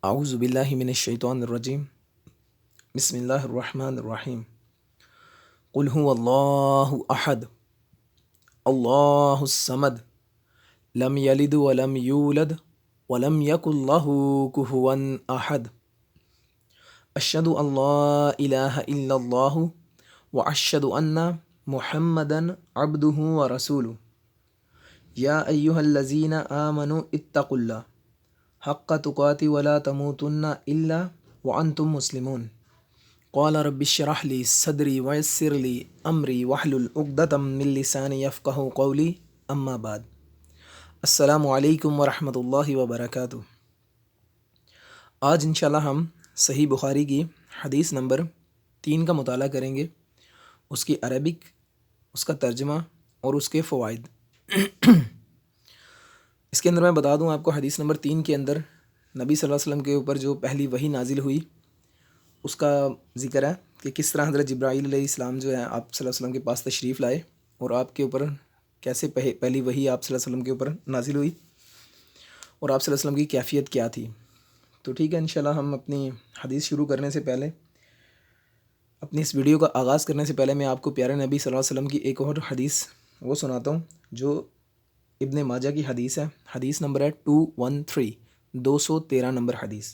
اعوذ باللہ من الشیطان الرجیم بسم اللہ الرحمن الرحیم قل هو اللہ احد اللہ الصمد لم یلد ولم یولد ولم یکن لہ کفوا احد اشہد ان لا الہ الا اللہ واشہد ان محمدا عبدہ ورسولہ یا ایہا الذین آمنوا اتقوا اللہ حق تقاتی ولا تموتن الا وانتم مسلمون قال رب اشرح لي صدری ويسر لي امری واحلل عقدۃ من لسانی یفقہوا قولی اما بعد السلام علیکم ورحمۃ اللہ وبرکاتہ۔ آج انشاءاللہ ہم صحیح بخاری کی حدیث نمبر 3 کا مطالعہ کریں گے، اس کی عربک، اس کا ترجمہ اور اس کے فوائد۔ اس کے اندر میں بتا دوں آپ کو، حدیث نمبر 3 کے اندر نبی صلی اللہ علیہ وسلم کے اوپر جو پہلی وحی نازل ہوئی اس کا ذکر ہے کہ کس طرح حضرت جبرائیل علیہ السلام جو ہے آپ صلی اللہ علیہ وسلم کے پاس تشریف لائے اور آپ کے اوپر کیسے پہلی وحی آپ صلی اللہ علیہ وسلم کے اوپر نازل ہوئی اور آپ صلی اللہ علیہ وسلم کی کیفیت کیا تھی۔ تو ٹھیک ہے، انشاءاللہ ہم اپنی حدیث شروع کرنے سے پہلے، اپنی اس ویڈیو کا آغاز کرنے سے پہلے میں آپ کو پیارے نبی صلی اللہ علیہ وسلم کی ایک اور حدیث وہ سناتا ہوں جو ابن ماجہ کی حدیث ہے۔ حدیث نمبر ہے 213 نمبر حدیث۔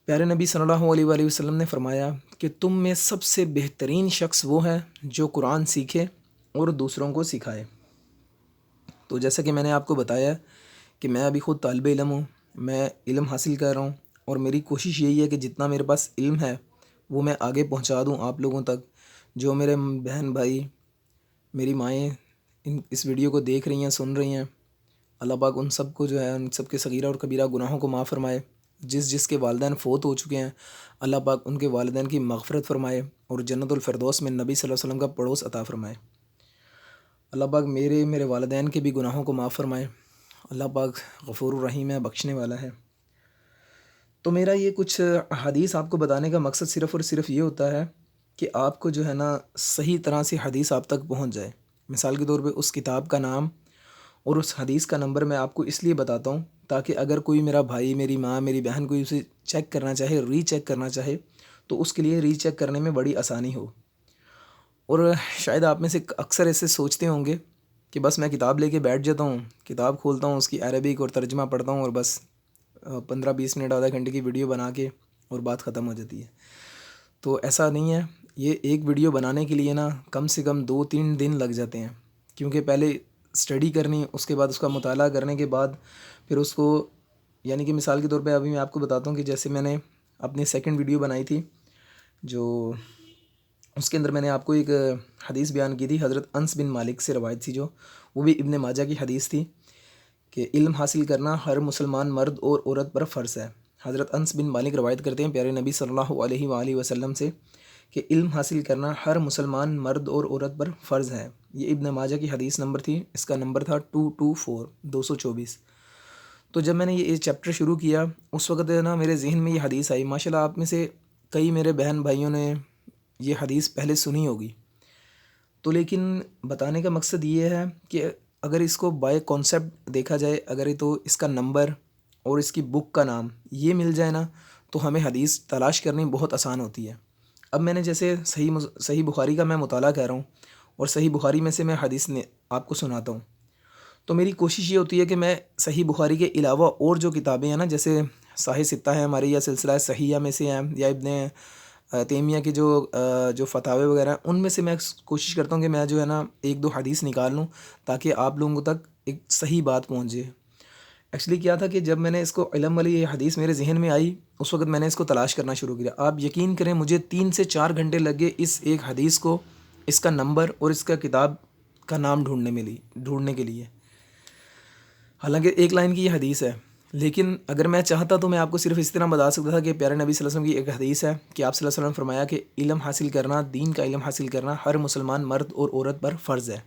پیارے نبی صلی اللہ علیہ وآلہ وسلم نے فرمایا کہ تم میں سب سے بہترین شخص وہ ہے جو قرآن سیکھے اور دوسروں کو سکھائے۔ تو جیسا کہ میں نے آپ کو بتایا کہ میں ابھی خود طالب علم ہوں، میں علم حاصل کر رہا ہوں اور میری کوشش یہی ہے کہ جتنا میرے پاس علم ہے وہ میں آگے پہنچا دوں آپ لوگوں تک۔ جو میرے بہن بھائی، میری مائیں اس ویڈیو کو دیکھ رہی ہیں، سن رہی ہیں، اللہ پاک ان سب کو جو ہے، ان سب کے صغیرہ اور کبیرہ گناہوں کو معاف فرمائے۔ جس کے والدین فوت ہو چکے ہیں، اللہ پاک ان کے والدین کی مغفرت فرمائے اور جنت الفردوس میں نبی صلی اللہ علیہ وسلم کا پڑوس عطا فرمائے۔ اللہ پاک میرے والدین کے بھی گناہوں کو معاف فرمائے۔ اللہ پاک غفور الرحیم ہے، بخشنے والا ہے۔ تو میرا یہ کچھ حدیث آپ کو بتانے کا مقصد صرف اور صرف یہ ہوتا ہے کہ آپ کو جو ہے نا صحیح طرح سے حدیث آپ تک پہنچ جائے۔ مثال کے طور پہ اس کتاب کا نام اور اس حدیث کا نمبر میں آپ کو اس لیے بتاتا ہوں تاکہ اگر کوئی میرا بھائی، میری ماں، میری بہن کوئی اسے چیک کرنا چاہے، ری چیک کرنا چاہے، تو اس کے لیے ری چیک کرنے میں بڑی آسانی ہو۔ اور شاید آپ میں سے اکثر ایسے سوچتے ہوں گے کہ بس میں کتاب لے کے بیٹھ جاتا ہوں، کتاب کھولتا ہوں، اس کی عربک اور ترجمہ پڑھتا ہوں اور بس 15-20 منٹ، آدھا گھنٹے کی ویڈیو بنا کے اور بات ختم ہو جاتی ہے۔ تو ایسا نہیں ہے، یہ ایک ویڈیو بنانے کے لیے نا کم سے کم 2-3 دن لگ جاتے ہیں، کیونکہ پہلے اسٹڈی کرنی، اس کے بعد اس کا مطالعہ کرنے کے بعد پھر اس کو، یعنی کہ مثال کے طور پہ ابھی میں آپ کو بتاتا ہوں کہ جیسے میں نے اپنی سیکنڈ ویڈیو بنائی تھی، جو اس کے اندر میں نے آپ کو ایک حدیث بیان کی تھی، حضرت انس بن مالک سے روایت تھی، جو وہ بھی ابن ماجہ کی حدیث تھی کہ علم حاصل کرنا ہر مسلمان مرد اور عورت پر فرض ہے۔ حضرت انس بن مالک روایت کرتے ہیں پیارے نبی صلی اللہ علیہ وآلہ وسلم سے کہ علم حاصل کرنا ہر مسلمان مرد اور عورت پر فرض ہے۔ یہ ابن ماجہ کی حدیث نمبر تھی، اس کا نمبر تھا 224۔ تو جب میں نے یہ چیپٹر شروع کیا اس وقت نا میرے ذہن میں یہ حدیث آئی۔ ماشاءاللہ آپ میں سے کئی میرے بہن بھائیوں نے یہ حدیث پہلے سنی ہوگی، تو لیکن بتانے کا مقصد یہ ہے کہ اگر اس کو بائی کانسیپٹ دیکھا جائے، اگر تو اس کا نمبر اور اس کی بک کا نام یہ مل جائے نا تو ہمیں حدیث تلاش کرنی بہت آسان ہوتی ہے۔ اب میں نے جیسے صحیح بخاری کا میں مطالعہ کر رہا ہوں اور صحیح بخاری میں سے میں حدیث آپ کو سناتا ہوں، تو میری کوشش یہ ہوتی ہے کہ میں صحیح بخاری کے علاوہ اور جو کتابیں ہیں نا، جیسے صحیح ستہ ہے ہماری، یا سلسلہ صحیحہ میں سے ہیں، یا ابن تیمیہ کے جو فتاوی وغیرہ ہیں، ان میں سے میں کوشش کرتا ہوں کہ میں جو ہے نا 1-2 حدیث نکال لوں تاکہ آپ لوگوں تک ایک صحیح بات پہنچ جائے۔ ایکچولی کیا تھا کہ جب میں نے اس کو علم والی یہ حدیث میرے ذہن میں آئی، اس وقت میں نے اس کو تلاش کرنا شروع کیا۔ آپ یقین کریں مجھے 3 سے 4 گھنٹے لگے اس ایک حدیث کو، اس کا نمبر اور اس کا کتاب کا نام ڈھونڈنے کے لیے۔ حالانکہ ایک لائن کی یہ حدیث ہے، لیکن اگر میں چاہتا تو میں آپ کو صرف اس طرح بتا سکتا تھا کہ پیارے نبی صلی اللہ علیہ وسلم کی ایک حدیث ہے کہ آپ صلی اللہ علیہ وسلم نے فرمایا کہ علم حاصل کرنا، دین کا علم حاصل کرنا ہر مسلمان مرد اور عورت پر فرض ہے۔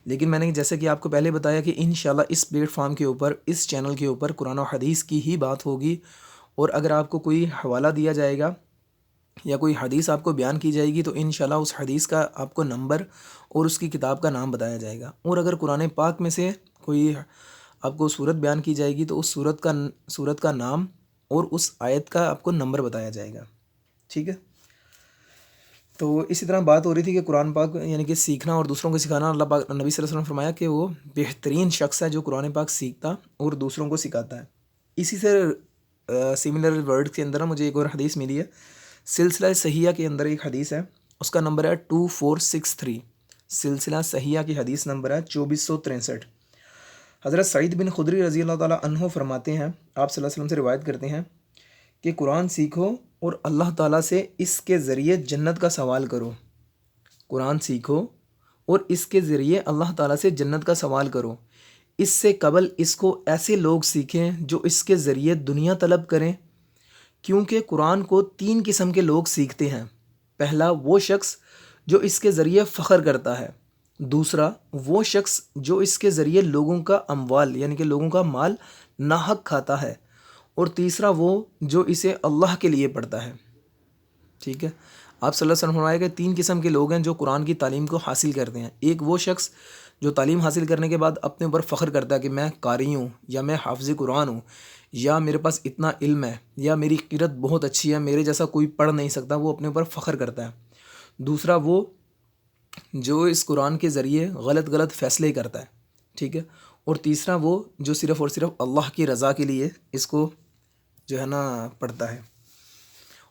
لیکن میں نے جیسے کہ آپ کو پہلے بتایا کہ انشاءاللہ اس پلیٹ فارم کے اوپر، اس چینل کے اوپر قرآن و حدیث کی ہی بات ہوگی، اور اگر آپ کو کوئی حوالہ دیا جائے گا یا کوئی حدیث آپ کو بیان کی جائے گی تو انشاءاللہ اس حدیث کا آپ کو نمبر اور اس کی کتاب کا نام بتایا جائے گا۔ اور اگر قرآن پاک میں سے کوئی آپ کو صورت بیان کی جائے گی تو اس صورت کا نام اور اس آیت کا آپ کو نمبر بتایا جائے گا. ٹھیک ہے. تو اسی طرح بات ہو رہی تھی کہ قرآن پاک یعنی کہ سیکھنا اور دوسروں کو سکھانا. اللہ پاک نبی صلی اللہ علیہ وسلم نے فرمایا کہ وہ بہترین شخص ہے جو قرآن پاک سیکھتا اور دوسروں کو سکھاتا ہے. اسی سے سملر ورڈ کے اندر مجھے ایک اور حدیث ملی ہے. سلسلہ صحیحہ کے اندر ایک حدیث ہے, اس کا نمبر ہے 2463. سلسلہ صحیحہ کی حدیث نمبر ہے 2463. حضرت سعید بن خدری رضی اللہ تعالیٰ عنہ فرماتے ہیں, آپ صلی اللہ علیہ وسلم سے روایت کرتے ہیں کہ قرآن سیکھو اور اللہ تعالیٰ سے اس کے ذریعے جنت کا سوال کرو. قرآن سیکھو اور اس کے ذریعے اللہ تعالیٰ سے جنت کا سوال کرو. اس سے قبل اس کو ایسے لوگ سیکھیں جو اس کے ذریعے دنیا طلب کریں, کیونکہ قرآن کو 3 قسم کے لوگ سیکھتے ہیں. پہلا وہ شخص جو اس کے ذریعے فخر کرتا ہے. دوسرا وہ شخص جو اس کے ذریعے لوگوں کا اموال یعنی کہ لوگوں کا مال ناحق کھاتا ہے. اور تیسرا وہ جو اسے اللہ کے لیے پڑھتا ہے. ٹھیک ہے. آپ صلی اللہ علیہ وسلم فرمایا کہ 3 قسم کے لوگ ہیں جو قرآن کی تعلیم کو حاصل کرتے ہیں. ایک وہ شخص جو تعلیم حاصل کرنے کے بعد اپنے اوپر فخر کرتا ہے کہ میں قاری ہوں, یا میں حافظ قرآن ہوں, یا میرے پاس اتنا علم ہے, یا میری قرأت بہت اچھی ہے, میرے جیسا کوئی پڑھ نہیں سکتا. وہ اپنے اوپر فخر کرتا ہے. دوسرا وہ جو اس قرآن کے ذریعے غلط فیصلے کرتا ہے. ٹھیک ہے. اور تیسرا وہ جو صرف اور صرف اللہ کی رضا کے لیے اس کو جو ہے نا پڑھتا ہے.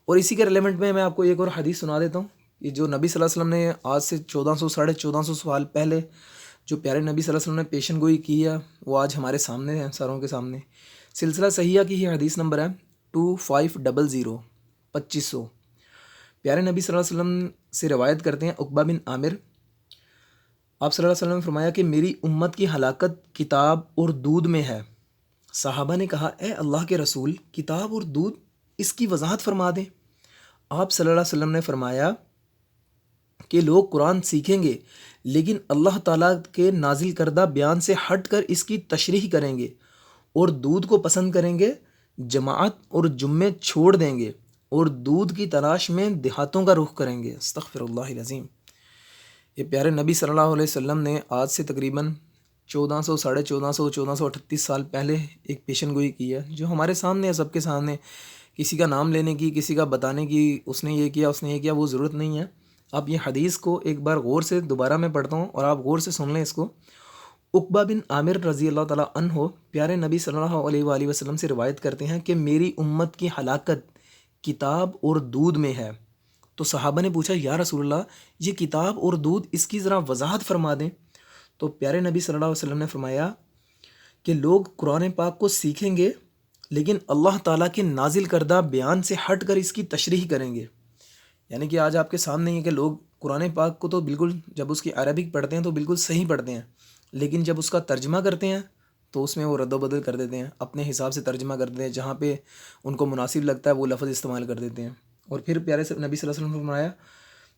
اور اسی کے ریلیونٹ میں آپ کو ایک اور حدیث سنا دیتا ہوں. یہ جو نبی صلی اللہ علیہ وسلم نے آج سے 1400 سال پہلے جو پیارے نبی صلی اللہ علیہ وسلم نے پیشن گوئی کی ہے, وہ آج ہمارے سامنے ہے, ساروں کے سامنے. سلسلہ صحیحہ کی یہ حدیث نمبر ہے 2500. پیارے نبی صلی اللہ علیہ وسلم سے روایت کرتے ہیں عقبہ بن عامر. آپ صلی اللہ علیہ وسلم نے فرمایا کہ میری امت کی ہلاکت کتاب اور دودھ میں ہے. صحابہ نے کہا, اے اللہ کے رسول, کتاب اور دودھ, اس کی وضاحت فرما دیں. آپ صلی اللہ علیہ وسلم نے فرمایا کہ لوگ قرآن سیکھیں گے لیکن اللہ تعالیٰ کے نازل کردہ بیان سے ہٹ کر اس کی تشریح کریں گے, اور دودھ کو پسند کریں گے, جماعت اور جمعے چھوڑ دیں گے, اور دودھ کی تلاش میں دیہاتوں کا رخ کریں گے. استغفر اللہ العظیم. یہ پیارے نبی صلی اللہ علیہ وسلم نے آج سے تقریباً 1438 سال پہلے ایک پیشن گوئی کی ہے, جو ہمارے سامنے ہے, سب کے سامنے. کسی کا نام لینے کی, کسی کا بتانے کی, اس نے یہ کیا, اس نے یہ کیا, وہ ضرورت نہیں ہے. آپ یہ حدیث کو ایک بار غور سے دوبارہ میں پڑھتا ہوں اور آپ غور سے سن لیں اس کو. عقبہ بن عامر رضی اللہ تعالیٰ عنہ پیارے نبی صلی اللہ علیہ وآلہ وسلم سے روایت کرتے ہیں کہ میری امت کی ہلاکت کتاب اور دودھ میں ہے. تو صحابہ نے پوچھا, یا رسول اللہ, یہ کتاب اور دودھ, اس کی ذرا وضاحت فرما دیں. تو پیارے نبی صلی اللہ علیہ وسلم نے فرمایا کہ لوگ قرآن پاک کو سیکھیں گے لیکن اللہ تعالیٰ کے نازل کردہ بیان سے ہٹ کر اس کی تشریح کریں گے. یعنی کہ آج آپ کے سامنے یہ کہ لوگ قرآن پاک کو تو بالکل جب اس کی عربک پڑھتے ہیں تو بالکل صحیح پڑھتے ہیں, لیکن جب اس کا ترجمہ کرتے ہیں تو اس میں وہ رد و بدل کر دیتے ہیں, اپنے حساب سے ترجمہ کر دیتے ہیں, جہاں پہ ان کو مناسب لگتا ہے وہ لفظ استعمال کر دیتے ہیں. اور پھر پیارے نبی صلی اللہ علیہ وسلم نے فرمایا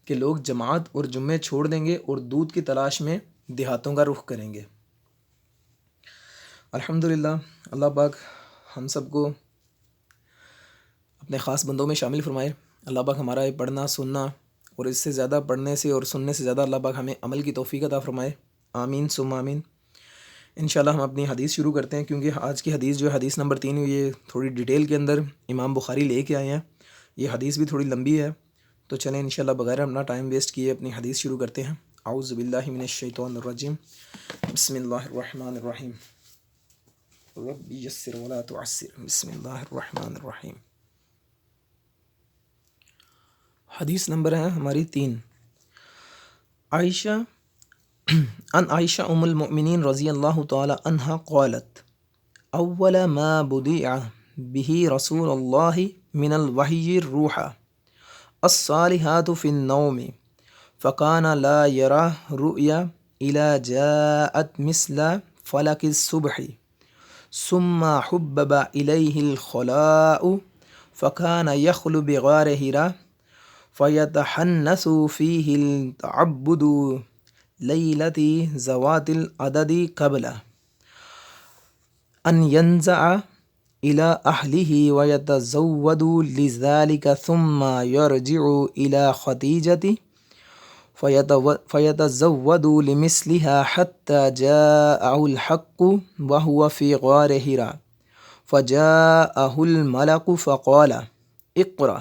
کہ لوگ جماعت اور جمعے چھوڑ دیں گے اور دودھ کی تلاش میں دیہاتوں کا رخ کریں گے. الحمدللہ, اللہ پاک ہم سب کو اپنے خاص بندوں میں شامل فرمائے. اللہ پاک ہمارا یہ پڑھنا سننا اور اس سے زیادہ پڑھنے سے اور سننے سے زیادہ اللہ پاک ہمیں عمل کی توفیق عطا فرمائے. آمین ثم آمین. انشاءاللہ ہم اپنی حدیث شروع کرتے ہیں, کیونکہ آج کی حدیث جو ہے حدیث نمبر 3 یہ تھوڑی ڈیٹیل کے اندر امام بخاری لے کے آئے ہیں. یہ حدیث بھی تھوڑی لمبی ہے, تو چلیں انشاءاللہ بغیر اپنا ٹائم ویسٹ کیے اپنی حدیث شروع کرتے ہیں. اعوذ باللہ من الشیطان الرجیم. بسم اللہ الرحمن الرحیم. رب یسر ولا تعسر. بسم اللہ الرحمن الرحیم. حدیث نمبر ہے ہماری 3. عن عائشہ ام المؤمنین رضی اللہ تعالی عنہا قالت اول ما بدع به رسول اللہ من الوحی الروح الصالحات فی النوم فکان لا یرا رؤیا الا جاءت مثل فلک الصبح ثم حبب الیہ الخلاء فکان یخل بغار حرا فیتحنث فیہ التعبد لیلتی ذوات العدد قبل ان ینزع الى اہلہ ویتزود لذلك ثم یرجع الى خدیجة فیتزود لمثلها حتى جاءه الحق وهو في غار حراء فجاءه الملك فقال اقرأ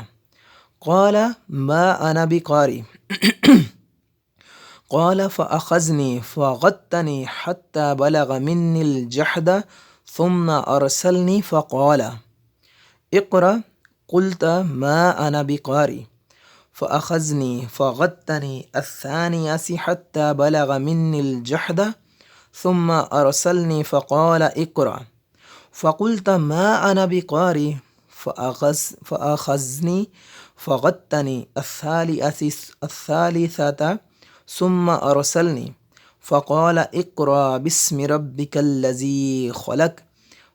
قال ما أنا بقارئ قال فأخذني فغطني حتى بلغ مني الجحد ثم أرسلني فقال اقرأ قلت ما أنا بقارئ فأخذني فغطني الثانية حتى بلغ مني الجحد ثم أرسلني فقال اقرأ فقلت ما أنا بقارئ فأخذني فغطني الثالثة ثم أرسلني فقال اقرأ باسم ربك الذي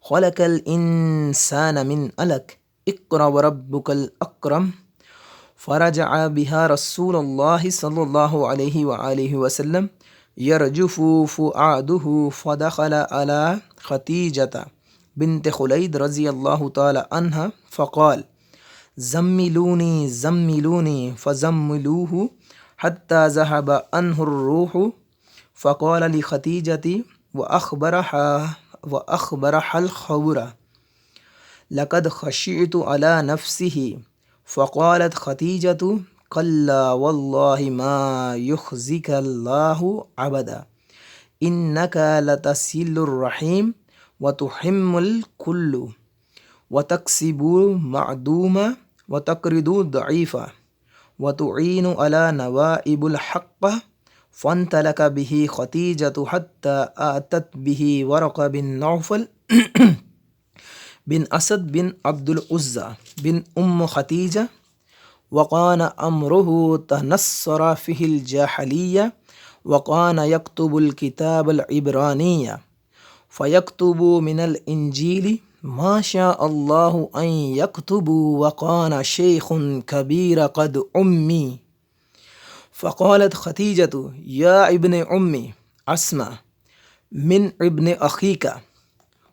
خلق الإنسان من علق اقرأ وربك الأكرم فرجع بها رسول الله صلى الله عليه وآله وسلم يرجف فؤاده فدخل على خديجة بنت خليد رضي الله تعالى عنها فقال زملوني زملوني فزملوه حتى ذهب عنه الروح فقال لخديجة وأخبرها الخبر لقد خشعت على نفسه فقالت خديجة كلا والله ما يخزيك الله أبدا إنك لتصل الرحيم وتحم الكل وتكسب معدومة وتقرض ضعيفة وتعين على نوائب الحق فانطلق به خديجة حتى أتت به ورقة بن نوفل بن أسد بن عبد العزى بن خديجة وكان أمره تنصر فيه الجاهلية وكان يكتب الكتاب العبرانية فيكتب من الإنجيل ما شاء الله أن يكتب وكان شيخ كبير قد أمي فقالت خديجة يا ابن أمي أسمع من ابن أخيك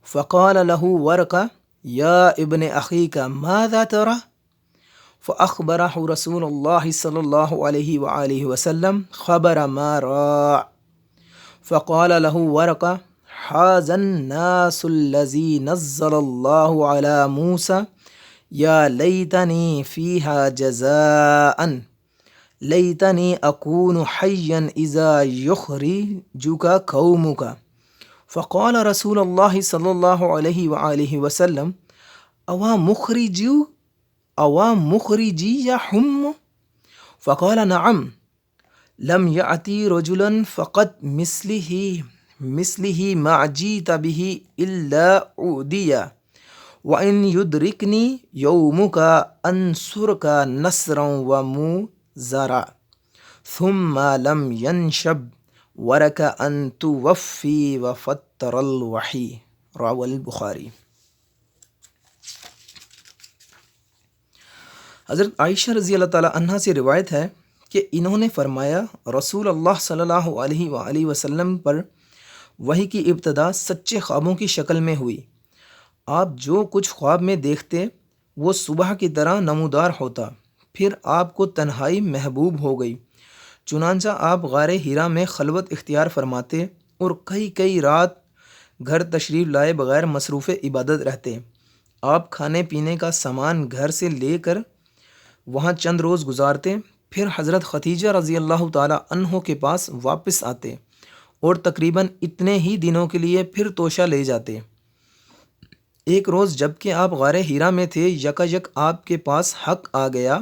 فقال له ورقة يا ابن أخيك ماذا ترى فأخبره رسول الله صلى الله عليه وآله وسلم خبر ما رأى فقال له ورقة هذا الناس الذي نزل الله على موسى يا ليتني فيها جزاء ليتني أكون حيا إذا يخرجك قومك فقال رسول الله صلى الله عليه وآله وسلم أوا مخرجي يا حم فقال نعم لم يأتي رجلا فقد مثله ما جئت به إلا أوديا وإن يدركني يومك أنصرك نصرا ومزرا ثم لم ينشب ورك أن توفي وفتر الوحي رواه البخاری۔ حضرت عائشہ رضی اللہ تعالیٰ عنہ سے روایت ہے کہ انہوں نے فرمایا رسول اللہ صلی اللہ علیہ وآلہ وسلم پر وحی کی ابتدا سچے خوابوں کی شکل میں ہوئی۔ آپ جو کچھ خواب میں دیکھتے وہ صبح کی طرح نمودار ہوتا، پھر آپ کو تنہائی محبوب ہو گئی، چنانچہ آپ غار ہیرا میں خلوت اختیار فرماتے اور کئی رات گھر تشریف لائے بغیر مصروف عبادت رہتے۔ آپ کھانے پینے کا سامان گھر سے لے کر وہاں چند روز گزارتے، پھر حضرت خدیجہ رضی اللہ تعالیٰ عنہ کے پاس واپس آتے اور تقریباً اتنے ہی دنوں کے لیے پھر توشہ لے جاتے۔ ایک روز جب کہ آپ غار ہیرا میں تھے، یک آپ کے پاس حق آ گیا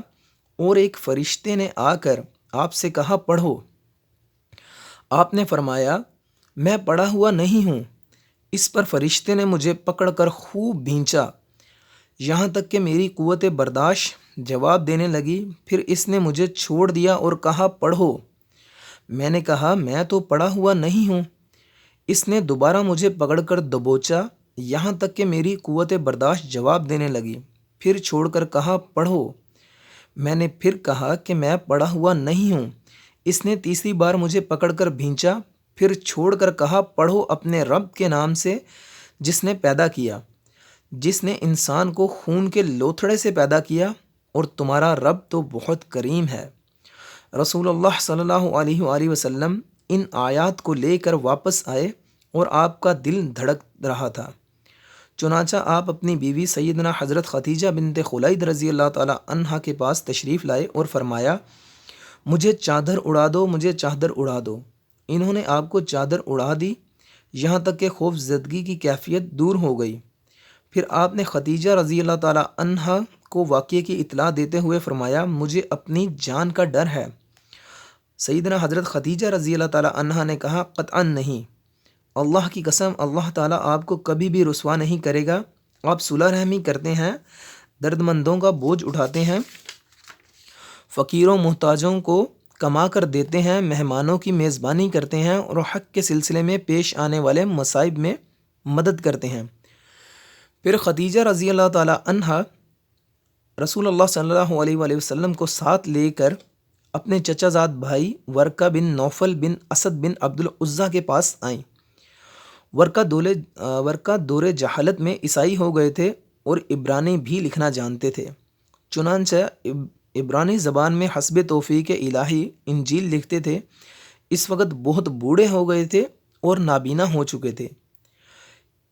اور ایک فرشتے نے آ کر آپ سے کہا پڑھو۔ آپ نے فرمایا میں پڑھا ہوا نہیں ہوں۔ اس پر فرشتے نے مجھے پکڑ کر خوب بھینچا، یہاں تک کہ میری قوت برداشت جواب دینے لگی۔ پھر اس نے مجھے چھوڑ دیا اور کہا پڑھو۔ میں نے کہا میں تو پڑھا ہوا نہیں ہوں۔ اس نے دوبارہ مجھے پکڑ کر دبوچا، یہاں تک کہ میری قوت برداشت جواب دینے لگی، پھر چھوڑ کر کہا پڑھو۔ میں نے پھر کہا کہ میں پڑھا ہوا نہیں ہوں۔ اس نے تیسری بار مجھے پکڑ کر بھینچا، پھر چھوڑ کر کہا پڑھو اپنے رب کے نام سے جس نے پیدا کیا، جس نے انسان کو خون کے لوتھڑے سے پیدا کیا، اور تمہارا رب تو بہت کریم ہے۔ رسول اللہ صلی اللہ علیہ وآلہ وسلم ان آیات کو لے کر واپس آئے اور آپ کا دل دھڑک رہا تھا، چنانچہ آپ اپنی بیوی سیدنا حضرت خدیجہ بنت خلید رضی اللہ تعالی عنہا کے پاس تشریف لائے اور فرمایا مجھے چادر اڑا دو، مجھے چادر اڑا دو۔ انہوں نے آپ کو چادر اڑا دی یہاں تک کہ خوف زدگی کی کیفیت دور ہو گئی۔ پھر آپ نے خدیجہ رضی اللہ تعالی عنہا کو واقعے کی اطلاع دیتے ہوئے فرمایا مجھے اپنی جان کا ڈر ہے۔ سیدنا حضرت خدیجہ رضی اللہ تعالی عنہا نے کہا قطعاً نہیں، اللہ کی قسم اللہ تعالیٰ آپ کو کبھی بھی رسوا نہیں کرے گا۔ آپ صلح رحمی کرتے ہیں، درد مندوں کا بوجھ اٹھاتے ہیں، فقیروں محتاجوں کو کما کر دیتے ہیں، مہمانوں کی میزبانی کرتے ہیں اور حق کے سلسلے میں پیش آنے والے مصائب میں مدد کرتے ہیں۔ پھر خدیجہ رضی اللہ تعالی عنہا رسول اللہ صلی اللہ علیہ وآلہ وسلم کو ساتھ لے کر اپنے چچا زاد بھائی ورقہ بن نوفل بن اسد بن عبد العزیٰ کے پاس آئیں۔ ورقہ دور جہالت میں عیسائی ہو گئے تھے اور عبرانی بھی لکھنا جانتے تھے، چنانچہ عبرانی زبان میں حسب توفیق الہی انجیل لکھتے تھے۔ اس وقت بہت بوڑھے ہو گئے تھے اور نابینا ہو چکے تھے۔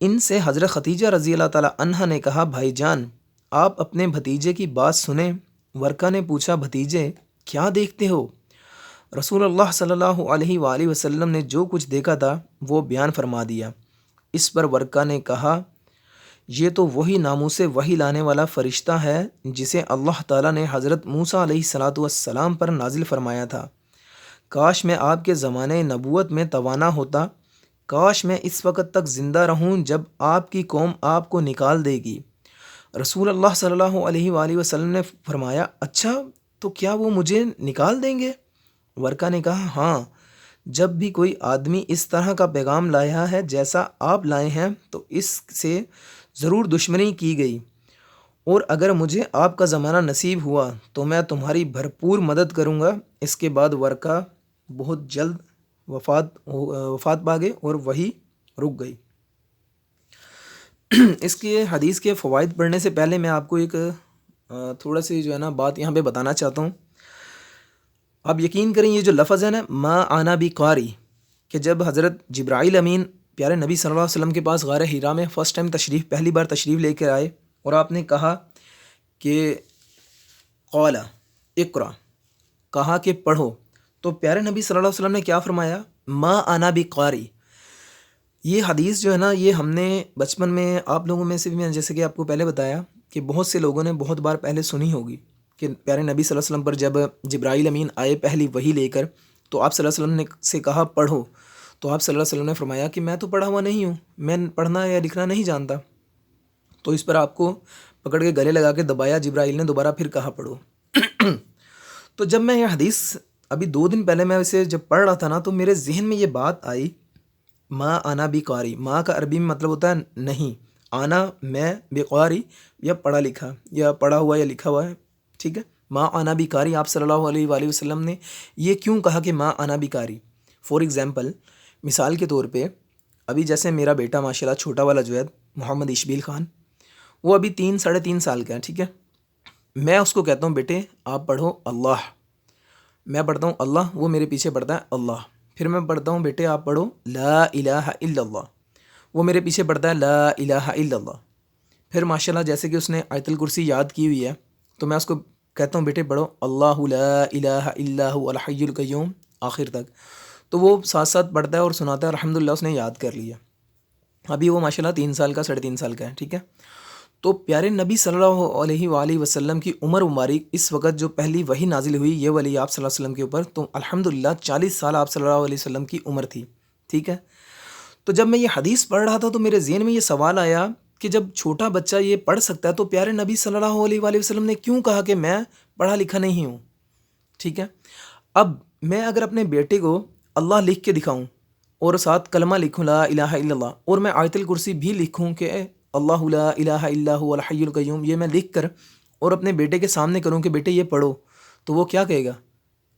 ان سے حضرت خدیجہ رضی اللہ تعالی عنہا نے کہا بھائی جان آپ اپنے بھتیجے کی بات سنیں۔ ورقہ نے پوچھا بھتیجے کیا دیکھتے ہو؟ رسول اللہ صلی اللہ علیہ وآلہ وسلم نے جو کچھ دیکھا تھا وہ بیان فرما دیا۔ اس پر ورقہ نے کہا یہ تو وہی ناموس وحی لانے والا فرشتہ ہے جسے اللہ تعالیٰ نے حضرت موسیٰ علیہ السلام پر نازل فرمایا تھا۔ کاش میں آپ کے زمانے نبوت میں توانا ہوتا، کاش میں اس وقت تک زندہ رہوں جب آپ کی قوم آپ کو نکال دے گی۔ رسول اللہ صلی اللہ علیہ وآلہ وسلم نے فرمایا اچھا تو کیا وہ مجھے نکال دیں گے؟ ورقہ نے کہا ہاں، جب بھی کوئی آدمی اس طرح کا پیغام لایا ہے جیسا آپ لائے ہیں تو اس سے ضرور دشمنی کی گئی، اور اگر مجھے آپ کا زمانہ نصیب ہوا تو میں تمہاری بھرپور مدد کروں گا۔ اس کے بعد ورقہ بہت جلد وفات پا گئے اور وہی رک گئی۔ اس کے حدیث کے فوائد پڑھنے سے پہلے میں آپ کو ایک تھوڑا سی جو ہے نا بات یہاں پہ بتانا چاہتا ہوں۔ آپ یقین کریں یہ جو لفظ ہے نا ما انا بقاری، کہ جب حضرت جبرائیل امین پیارے نبی صلی اللہ علیہ وسلم کے پاس غار حرا میں فرسٹ ٹائم پہلی بار تشریف لے کر آئے اور آپ نے کہا کہ قال اقرا، کہا کہ پڑھو، تو پیارے نبی صلی اللہ علیہ وسلم نے کیا فرمایا ما انا بقاری۔ یہ حدیث جو ہے نا یہ ہم نے بچپن میں آپ لوگوں میں سے بھی میں جیسے کہ آپ کو پہلے بتایا کہ بہت سے لوگوں نے بہت بار پہلے سنی ہوگی کہ پیارے نبی صلی اللہ علیہ وسلم پر جب جبرائیل امین آئے پہلی وحی لے کر تو آپ صلی اللہ علیہ وسلم نے سے کہا پڑھو، تو آپ صلی اللہ علیہ وسلم نے فرمایا کہ میں تو پڑھا ہوا نہیں ہوں، میں پڑھنا یا لکھنا نہیں جانتا۔ تو اس پر آپ کو پکڑ کے گلے لگا کے دبایا، جبرائیل نے دوبارہ پھر کہا پڑھو۔ تو جب میں یہ حدیث ابھی 2 دن پہلے میں اسے جب پڑھ رہا تھا نا تو میرے ذہن میں یہ بات آئی ما انا بقاری۔ ما کا عربی میں مطلب ہوتا ہے نہیں، آنا میں، بقاری یا پڑھا لکھا یا پڑھا ہوا یا لکھا ہوا ہے، ٹھیک ہے۔ ما انا بقاری آپ صلی اللہ علیہ وآلہ وسلم نے یہ کیوں کہا کہ ما انا بقاری؟ فور ایگزامپل، مثال کے طور پہ ابھی جیسے میرا بیٹا ماشاءاللہ چھوٹا والا جو ہے محمد اشبیل خان، وہ ابھی 3-3.5 سال کا ہے، ٹھیک ہے۔ میں اس کو کہتا ہوں بیٹے آپ پڑھو اللہ، میں پڑھتا ہوں اللہ، وہ میرے پیچھے پڑھتا ہے اللہ، پھر میں پڑھتا ہوں بیٹے آپ پڑھو لا الہ الا اللہ، وہ میرے پیچھے پڑھتا ہے لا الہ الا اللہ۔ پھر ماشاءاللہ جیسے کہ اس نے آیت الکرسی یاد کی ہوئی ہے تو میں اس کو کہتا ہوں بیٹے پڑھو اللہ لا الہ الا هو الحی القیوم آخر تک، تو وہ ساتھ ساتھ پڑھتا ہے اور سناتا ہے، الحمدللہ اس نے یاد کر لیا۔ ابھی وہ ماشاءاللہ 3 سال کا 3.5 سال کا ہے، ٹھیک ہے۔ تو پیارے نبی صلی اللہ علیہ وآلہ وسلم کی عمر مبارک اس وقت جو پہلی وحی نازل ہوئی یہ والی آپ صلی اللہ علیہ وسلم کے اوپر، تو الحمدللہ 40 سال آپ صلی اللہ علیہ وسلم کی عمر تھی، ٹھیک ہے۔ تو جب میں یہ حدیث پڑھ رہا تھا تو میرے ذہن میں یہ سوال آیا کہ جب چھوٹا بچہ یہ پڑھ سکتا ہے تو پیارے نبی صلی اللہ علیہ وآلہ وسلم نے کیوں کہا کہ میں پڑھا لکھا نہیں ہوں، ٹھیک ہے۔ اب میں اگر اپنے بیٹے کو اللہ لکھ کے دکھاؤں اور ساتھ کلمہ لکھوں لا الہ الا اللہ، اور میں آیت الکرسی بھی لکھوں کہ اللہ لا الہ الا هو الحی القیوم، یہ میں لکھ کر اور اپنے بیٹے کے سامنے کروں کہ بیٹے یہ پڑھو، تو وہ کیا کہے گا؟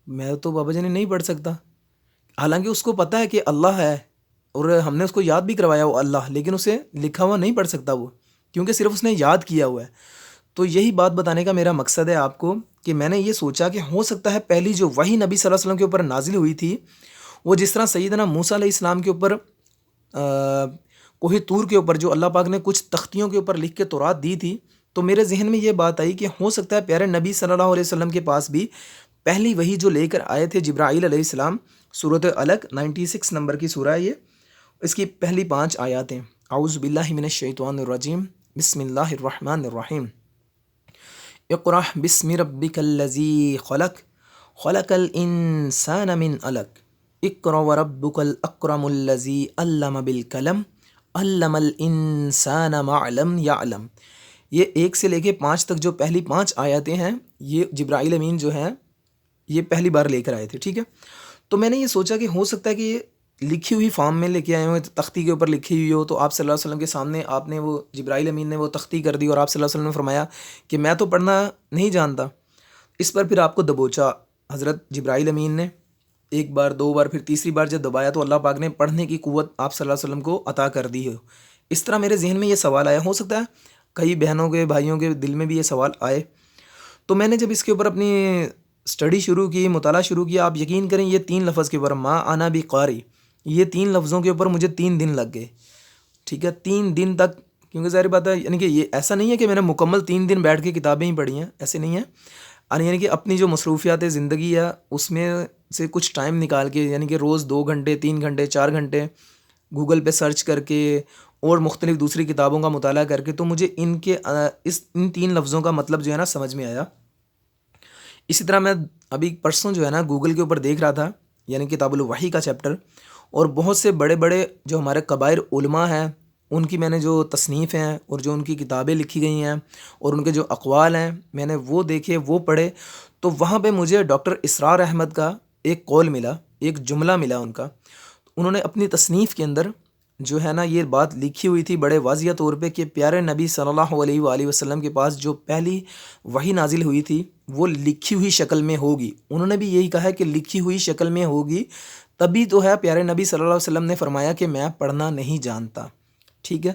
میں تو بابا جی نہیں پڑھ سکتا، حالانکہ اس کو پتہ ہے کہ اللہ ہے اور ہم نے اس کو یاد بھی کروایا وہ اللہ، لیکن اسے لکھا ہوا نہیں پڑھ سکتا وہ، کیونکہ صرف اس نے یاد کیا ہوا ہے۔ تو یہی بات بتانے کا میرا مقصد ہے آپ کو کہ میں نے یہ سوچا کہ ہو سکتا ہے پہلی جو وحی نبی صلی اللہ علیہ وسلم کے اوپر نازل ہوئی تھی وہ جس طرح سیدنا موسیٰ علیہ السلام کے اوپر کوہ طور کے اوپر جو اللہ پاک نے کچھ تختیوں کے اوپر لکھ کے تورات دی تھی، تو میرے ذہن میں یہ بات آئی کہ ہو سکتا ہے پیارے نبی صلی اللہ علیہ وسلم کے پاس بھی پہلی وہی جو لے کر آئے تھے جبرائیل علیہ السلام، سورۃ الق 96 نمبر کی سورہ ہے یہ، اس کی پہلی 5 آیات ہیں۔ اعوذ باللہ من الشیطان الرجیم، بسم اللہ الرحمن الرحیم۔ اقرأ بسم ربک الذی خلق، خلق الانسان من علق، اقرأ وربک الاکرم الذی علم بالقلم، علم الانسان ما لم یعلم۔ یہ 1 سے لے کے 5 تک جو پہلی 5 آیاتیں ہیں، یہ جبرائیل امین جو ہیں یہ پہلی بار لے کر آئے تھے، ٹھیک ہے۔ تو میں نے یہ سوچا کہ ہو سکتا ہے کہ یہ لکھی ہوئی فارم میں لے کے آئے ہوئے، تختی کے اوپر لکھی ہوئی ہو، تو آپ صلی اللہ علیہ وسلم کے سامنے آپ نے وہ جبرائیل امین نے وہ تختی کر دی اور آپ صلی اللہ علیہ وسلم نے فرمایا کہ میں تو پڑھنا نہیں جانتا۔ اس پر پھر آپ کو دبوچا حضرت جبرائیل امین نے، 1 بار 2 بار، پھر تیسری بار جب دبایا تو اللہ پاک نے پڑھنے کی قوت آپ صلی اللہ علیہ وسلم کو عطا کر دی ہے۔ اس طرح میرے ذہن میں یہ سوال آیا، ہو سکتا ہے کئی بہنوں کے بھائیوں کے دل میں بھی یہ سوال آئے۔ تو میں نے جب اس کے اوپر اپنی اسٹڈی شروع کی، مطالعہ شروع کیا، آپ یقین کریں یہ 3 لفظ کے اوپر، ما انا بقاری، یہ 3 لفظوں کے اوپر مجھے 3 دن لگ گئے، ٹھیک ہے۔ 3 دن تک، کیونکہ ظاہر بات ہے یعنی کہ یہ ایسا نہیں ہے کہ میں نے مکمل 3 دن بیٹھ کے کتابیں ہی پڑھی ہیں، ایسے نہیں ہے، یعنی کہ اپنی جو مصروفیات زندگی ہے اس میں سے کچھ ٹائم نکال کے، یعنی کہ روز 2 گھنٹے 3 گھنٹے 4 گھنٹے گوگل پہ سرچ کر کے اور مختلف دوسری کتابوں کا مطالعہ کر کے، تو مجھے ان 3 لفظوں کا مطلب جو ہے نا سمجھ میں آیا۔ اسی طرح میں ابھی پرسوں جو ہے نا گوگل کے اوپر دیکھ رہا تھا، یعنی کتاب الوحی کا چیپٹر، اور بہت سے بڑے بڑے جو ہمارے کبائر علماء ہیں ان کی میں نے جو تصنیف ہیں اور جو ان کی کتابیں لکھی گئی ہیں اور ان کے جو اقوال ہیں میں نے وہ دیکھے، وہ پڑھے، تو وہاں پہ مجھے ڈاکٹر اسرار احمد کا ایک قول ملا، ایک جملہ ملا ان کا۔ انہوں نے اپنی تصنیف کے اندر جو ہے نا یہ بات لکھی ہوئی تھی بڑے واضح طور پہ کہ پیارے نبی صلی اللہ علیہ وآلہ وسلم کے پاس جو پہلی وحی نازل ہوئی تھی وہ لکھی ہوئی شکل میں ہوگی۔ انہوں نے بھی یہی کہا ہے کہ لکھی ہوئی شکل میں ہوگی، تبھی تو ہے پیارے نبی صلی اللہ علیہ وسلم نے فرمایا کہ میں پڑھنا نہیں جانتا، ٹھیک ہے۔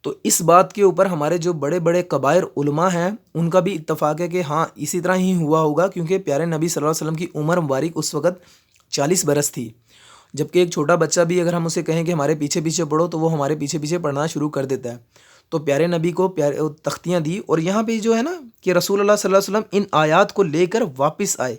تو اس بات کے اوپر ہمارے جو بڑے بڑے کبائر علماء ہیں ان کا بھی اتفاق ہے کہ ہاں اسی طرح ہی ہوا ہوگا، کیونکہ پیارے نبی صلی اللہ علیہ وسلم کی عمر مبارک اس وقت 40 برس تھی، جبکہ ایک چھوٹا بچہ بھی اگر ہم اسے کہیں کہ ہمارے پیچھے پیچھے پڑھو تو وہ ہمارے پیچھے پیچھے پڑھنا شروع کر دیتا ہے۔ تو پیارے نبی کو تختیاں دی، اور یہاں پہ جو ہے نا کہ رسول اللہ صلی اللہ علیہ وسلم ان آیات کو لے کر واپس آئے،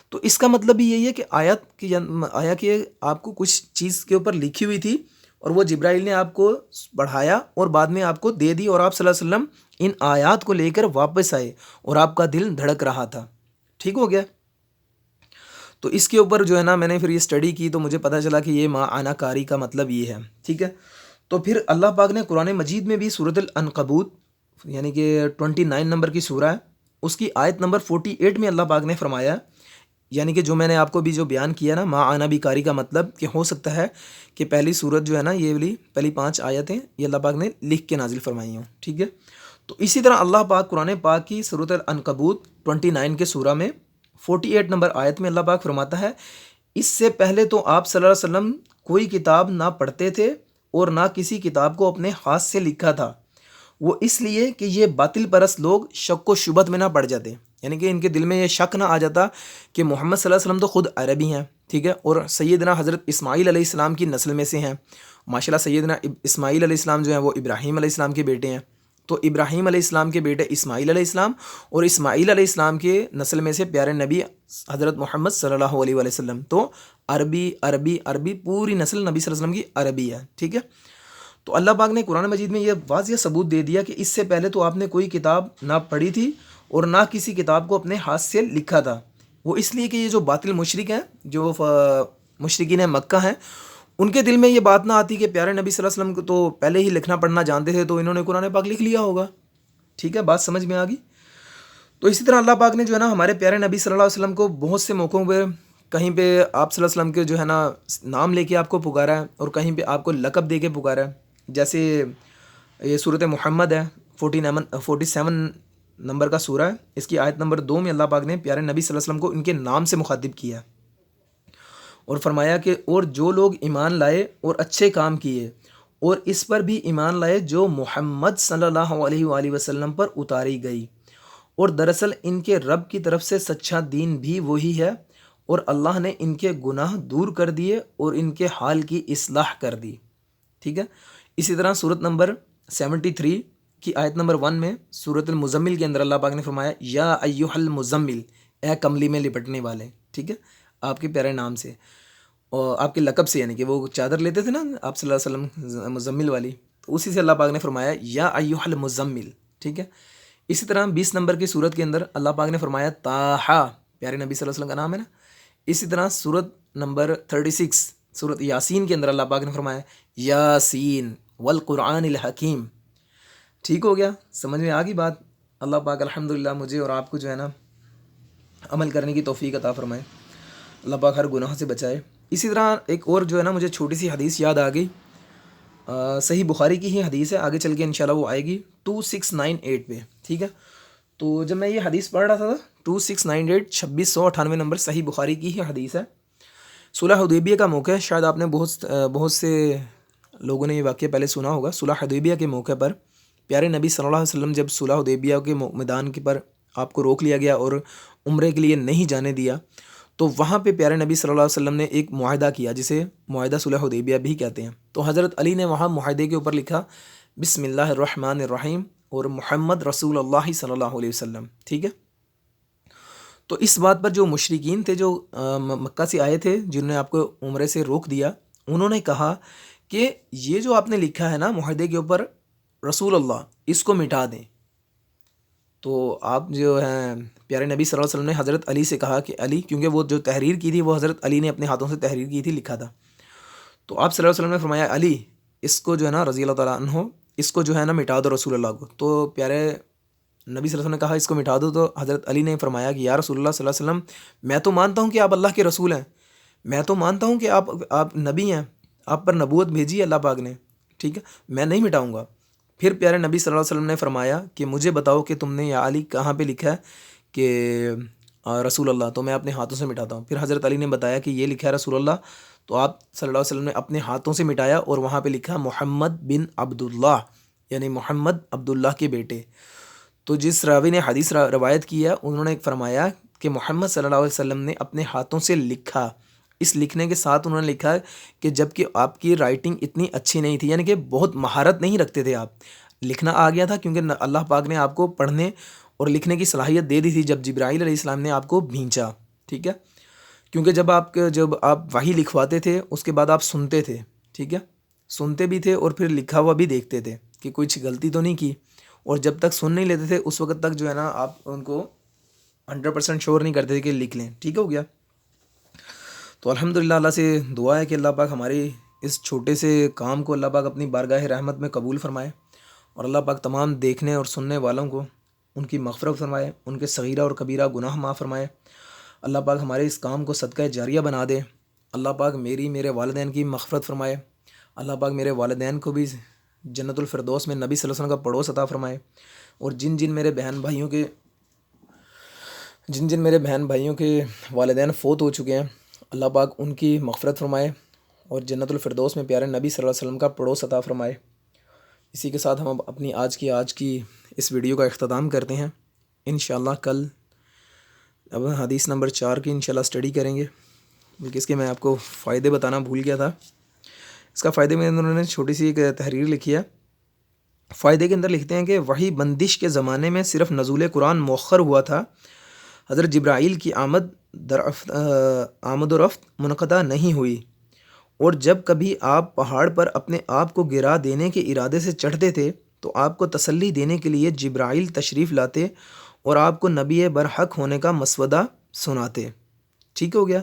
تو اس کا مطلب بھی یہی ہے کہ آیا کہ آپ کو کچھ چیز کے اوپر لکھی ہوئی تھی اور وہ جبرائیل نے آپ کو پڑھایا اور بعد میں آپ کو دے دی، اور آپ صلی اللہ علیہ وسلم ان آیات کو لے کر واپس آئے اور آپ کا دل دھڑک رہا تھا، ٹھیک ہو گیا۔ تو اس کے اوپر جو ہے نا میں نے پھر یہ اسٹڈی کی تو مجھے پتہ چلا کہ یہ ما انا قاری کا مطلب یہ ہے، ٹھیک ہے۔ تو پھر اللہ پاک نے قرآن مجید میں بھی سورۃ العنکبوت یعنی کہ 29 نمبر کی سورہ ہے، اس کی آیت نمبر 48 میں اللہ پاک نے فرمایا، یعنی کہ جو میں نے آپ کو بھی جو بیان کیا نا ما انا بقاری کا مطلب کہ ہو سکتا ہے کہ پہلی سورت جو ہے نا یہ والی پہلی 5 آیتیں یہ اللہ پاک نے لکھ کے نازل فرمائی ہوں، ٹھیک ہے۔ تو اسی طرح اللہ پاک قرآن پاک کی سورۃ العنکبوت 29 کے سورہ میں 48 نمبر آیت میں اللہ پاک فرماتا ہے، اس سے پہلے تو آپ صلی اللہ علیہ وسلم کوئی کتاب نہ پڑھتے تھے اور نہ کسی کتاب کو اپنے ہاتھ سے لکھا تھا، وہ اس لیے کہ یہ باطل پرست لوگ شک و شبہت میں نہ پڑ جاتے، یعنی کہ ان کے دل میں یہ شک نہ آ جاتا کہ محمد صلی اللہ علیہ وسلم تو خود عربی ہیں، ٹھیک ہے، اور سیدنا حضرت اسماعیل علیہ السلام کی نسل میں سے ہیں، ماشاءاللہ سیدنا اسماعیل علیہ السلام جو ہیں وہ ابراہیم علیہ السلام کے بیٹے ہیں، تو ابراہیم علیہ السلام کے بیٹے اسماعیل علیہ السلام اور اسماعیل علیہ السلام کے نسل میں سے پیارے نبی حضرت محمد صلی اللہ علیہ وآلہ وسلم، تو عربی عربی عربی پوری نسل نبی صلی اللہ علیہ وسلم کی عربی ہے، ٹھیک ہے۔ تو اللہ پاک نے قرآن مجید میں یہ واضح ثبوت دے دیا کہ اس سے پہلے تو آپ نے کوئی کتاب نہ پڑھی تھی اور نہ کسی کتاب کو اپنے ہاتھ سے لکھا تھا، وہ اس لیے کہ یہ جو باطل مشرک ہیں، جو مشرکین مکہ ہیں، ان کے دل میں یہ بات نہ آتی کہ پیارے نبی صلی اللہ علیہ وسلم کو تو پہلے ہی لکھنا پڑھنا جانتے تھے تو انہوں نے قرآن پاک لکھ لیا ہوگا، ٹھیک ہے، بات سمجھ میں آ گئی۔ تو اسی طرح اللہ پاک نے جو ہے نا ہمارے پیارے نبی صلی اللہ علیہ وسلم کو بہت سے موقعوں پہ کہیں پہ آپ صلی اللہ علیہ وسلم کے جو ہے نا نام لے کے آپ کو پکارا ہے اور کہیں پہ آپ کو لقب دے کے پکارا ہے، جیسے یہ سورۃ محمد ہے 47 نمبر کا سورہ ہے، اس کی آیت نمبر 2 میں اللہ پاک نے پیارے نبی صلی اللہ علیہ وسلم کو ان کے نام سے مخاطب کیا اور فرمایا کہ اور جو لوگ ایمان لائے اور اچھے کام کیے اور اس پر بھی ایمان لائے جو محمد صلی اللہ علیہ وآلہ وسلم پر اتاری گئی، اور دراصل ان کے رب کی طرف سے سچا دین بھی وہی ہے، اور اللہ نے ان کے گناہ دور کر دیے اور ان کے حال کی اصلاح کر دی، ٹھیک ہے۔ اسی طرح صورت نمبر 73 کی آیت نمبر 1 میں سورۃ المزمل کے اندر اللہ پاک نے فرمایا یا ایھا المزمل، اے کملی میں لپٹنے والے، ٹھیک ہے، آپ کے پیارے نام سے اور آپ کے لقب سے، یعنی کہ وہ چادر لیتے تھے نا آپ صلی اللہ علیہ وسلم مزمل والی، تو اسی سے اللہ پاک نے فرمایا یا ایھا المزمل، ٹھیک ہے۔ اسی طرح 20 نمبر کی صورت کے اندر اللہ پاک نے فرمایا طٰہٰ، پیارے نبی صلی اللہ علیہ وسلم کا نام ہے نا۔ اسی طرح صورت نمبر 36 صورت یاسین کے اندر اللہ پاک نے فرمایا یاسین والقرآن الحکیم، ٹھیک ہو گیا، سمجھ میں آ گئی بات۔ اللہ پاک الحمدللہ مجھے اور آپ کو جو ہے نا عمل کرنے کی توفیق عطا فرمائے، اللہ پاک ہر گناہ سے بچائے۔ اسی طرح ایک اور جو ہے نا مجھے چھوٹی سی حدیث یاد آ گئی، صحیح بخاری کی ہی حدیث ہے، آگے چل کے انشاءاللہ وہ آئے گی 2698 پہ، ٹھیک ہے۔ تو جب میں یہ حدیث پڑھ رہا تھا 2698 2698 نمبر صحیح بخاری کی ہی حدیث ہے۔ صلح حدیبیہ کا موقع ہے، شاید آپ نے بہت سے لوگوں نے یہ واقعہ پہلے سنا ہوگا۔ صلح حدیبیہ کے موقع پر پیارے نبی صلی اللہ علیہ وسلم جب صلح حدیبیہ کے میدان کے پر آپ کو روک لیا گیا اور عمرے کے لیے نہیں جانے دیا، تو وہاں پہ پیارے نبی صلی اللہ علیہ وسلم نے ایک معاہدہ کیا جسے معاہدہ صلح حدیبیہ بھی کہتے ہیں۔ تو حضرت علی نے وہاں معاہدے کے اوپر لکھا بسم اللہ الرحمن الرحیم اور محمد رسول اللہ صلی اللہ علیہ وسلم، ٹھیک ہے۔ تو اس بات پر جو مشرکین تھے جو مکہ سے آئے تھے جنہوں نے آپ کو عمرے سے روک دیا، انہوں نے کہا کہ یہ جو آپ نے لکھا ہے نا معاہدے کے اوپر رسول اللہ، اس کو مٹا دیں۔ تو آپ جو ہیں پیارے نبی صلی اللہ علیہ وسلم نے حضرت علی سے کہا کہ علی، کیونکہ وہ جو تحریر کی تھی وہ حضرت علی نے اپنے ہاتھوں سے تحریر کی تھی، لکھا تھا، تو آپ صلی اللہ علیہ وسلم نے فرمایا علی اس کو جو ہے نا رضی اللہ تعالیٰ عنہ، اس کو جو ہے نا مٹا دو رسول اللہ کو۔ تو پیارے نبی صلی اللہ علیہ وسلم نے کہا اس کو مٹا دو، تو حضرت علی نے فرمایا کہ یا رسول اللہ صلی اللہ علیہ وسلم، میں تو مانتا ہوں کہ آپ اللہ کے رسول ہیں، میں تو مانتا ہوں کہ آپ نبی ہیں، آپ پر نبوت بھیجی ہے اللہ پاک نے، ٹھیک ہے، میں نہیں مٹاؤں گا۔ پھر پیارے نبی صلی اللہ علیہ وسلم نے فرمایا کہ مجھے بتاؤ کہ تم نے یا علی کہاں پہ لکھا ہے کہ رسول اللہ، تو میں اپنے ہاتھوں سے مٹاتا ہوں۔ پھر حضرت علی نے بتایا کہ یہ لکھا ہے رسول اللہ، تو آپ صلی اللہ علیہ وسلم نے اپنے ہاتھوں سے مٹایا اور وہاں پہ لکھا محمد بن عبداللہ، یعنی محمد عبداللہ کے بیٹے۔ تو جس راوی نے حدیث روایت کی ہے انہوں نے فرمایا کہ محمد صلی اللہ علیہ وسلم نے اپنے ہاتھوں سے لکھا، اس لکھنے کے ساتھ انہوں نے لکھا کہ جب کہ آپ کی رائٹنگ اتنی اچھی نہیں تھی، یعنی کہ بہت مہارت نہیں رکھتے تھے آپ، لکھنا آ گیا تھا کیونکہ اللہ پاک نے آپ کو پڑھنے اور لکھنے کی صلاحیت دے دی تھی جب جبرائیل علیہ السلام نے آپ کو بھیجا، ٹھیک ہے، کیونکہ جب آپ وحی لکھواتے تھے اس کے بعد آپ سنتے تھے، ٹھیک ہے، سنتے بھی تھے اور پھر لکھا ہوا بھی دیکھتے تھے کہ کچھ غلطی تو نہیں کی، اور جب تک سن نہیں لیتے تھے اس وقت تک جو ہے نا آپ ان کو 100% شور نہیں کرتے تھے کہ لکھ لیں، ٹھیک ہو گیا۔ تو الحمدللہ اللہ سے دعا ہے کہ اللہ پاک ہماری اس چھوٹے سے کام کو اللہ پاک اپنی بارگاہ رحمت میں قبول فرمائے، اور اللہ پاک تمام دیکھنے اور سننے والوں کو ان کی مغفرت فرمائے، ان کے صغیرہ اور کبیرہ گناہ معاف فرمائے۔ اللہ پاک ہمارے اس کام کو صدقہ جاریہ بنا دے۔ اللہ پاک میرے والدین کی مغفرت فرمائے۔ اللہ پاک میرے والدین کو بھی جنت الفردوس میں نبی صلی اللہ علیہ وسلم کا پڑوس عطا فرمائے، اور جن جن میرے بہن بھائیوں کے والدین فوت ہو چکے ہیں، اللہ پاک ان کی مغفرت فرمائے اور جنت الفردوس میں پیارے نبی صلی اللہ علیہ وسلم کا پڑوس عطا فرمائے۔ اسی کے ساتھ ہم اپنی آج کی اس ویڈیو کا اختتام کرتے ہیں۔ انشاءاللہ کل اب حدیث نمبر 4 کی انشاءاللہ اسٹڈی کریں گے، بلکہ اس کے میں آپ کو فائدے بتانا بھول گیا تھا۔ اس کا فائدے میں انہوں نے چھوٹی سی ایک تحریر لکھی ہے۔ فائدے کے اندر لکھتے ہیں کہ وحی بندش کے زمانے میں صرف نزول قرآن مؤخر ہوا تھا، حضرت جبرائیل کی آمد و رفت منقطع نہیں ہوئی، اور جب کبھی آپ پہاڑ پر اپنے آپ کو گرا دینے کے ارادے سے چڑھتے تھے تو آپ کو تسلی دینے کے لیے جبرائیل تشریف لاتے اور آپ کو نبی برحق ہونے کا مسودہ سناتے، ٹھیک ہو گیا۔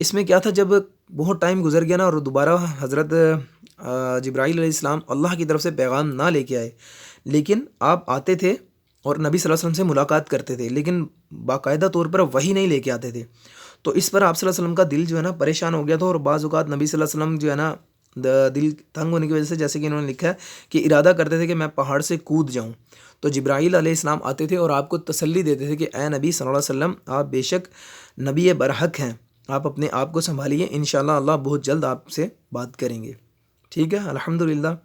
اس میں کیا تھا، جب بہت ٹائم گزر گیا نا اور دوبارہ حضرت جبرائیل علیہ السلام اللہ کی طرف سے پیغام نہ لے کے آئے، لیکن آپ آتے تھے اور نبی صلی اللہ علیہ وسلم سے ملاقات کرتے تھے، لیکن باقاعدہ طور پر وحی نہیں لے کے آتے تھے، تو اس پر آپ صلی اللہ علیہ وسلم کا دل جو ہے نا پریشان ہو گیا تھا، اور بعض اوقات نبی صلی اللہ علیہ وسلم جو ہے نا دل تنگ ہونے کی وجہ سے، جیسے کہ انہوں نے لکھا ہے کہ ارادہ کرتے تھے کہ میں پہاڑ سے کود جاؤں، تو جبرائیل علیہ السلام آتے تھے اور آپ کو تسلی دیتے تھے کہ اے نبی صلی اللہ علیہ وسلم، آپ بے شک نبی برحق ہیں، آپ اپنے آپ کو سنبھالیے، انشاءاللہ اللہ بہت جلد آپ سے بات کریں گے، ٹھیک ہے۔ الحمدللہ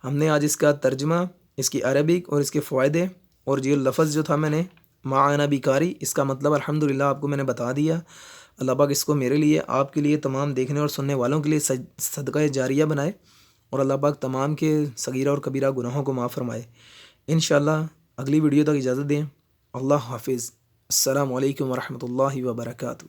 ہم نے آج اس کا ترجمہ، اس کی عربک اور اس کے فوائدے، اور یہ لفظ جو تھا میں نے معانا بیکاری، اس کا مطلب الحمدللہ آپ کو میں نے بتا دیا۔ اللہ پاک اس کو میرے لیے، آپ کے لیے، تمام دیکھنے اور سننے والوں کے لیے صدقہ جاریہ بنائے، اور اللہ پاک تمام کے صغیرہ اور کبیرہ گناہوں کو معاف فرمائے۔ انشاءاللہ اگلی ویڈیو تک اجازت دیں۔ اللہ حافظ۔ السلام علیکم ورحمۃ اللہ وبرکاتہ۔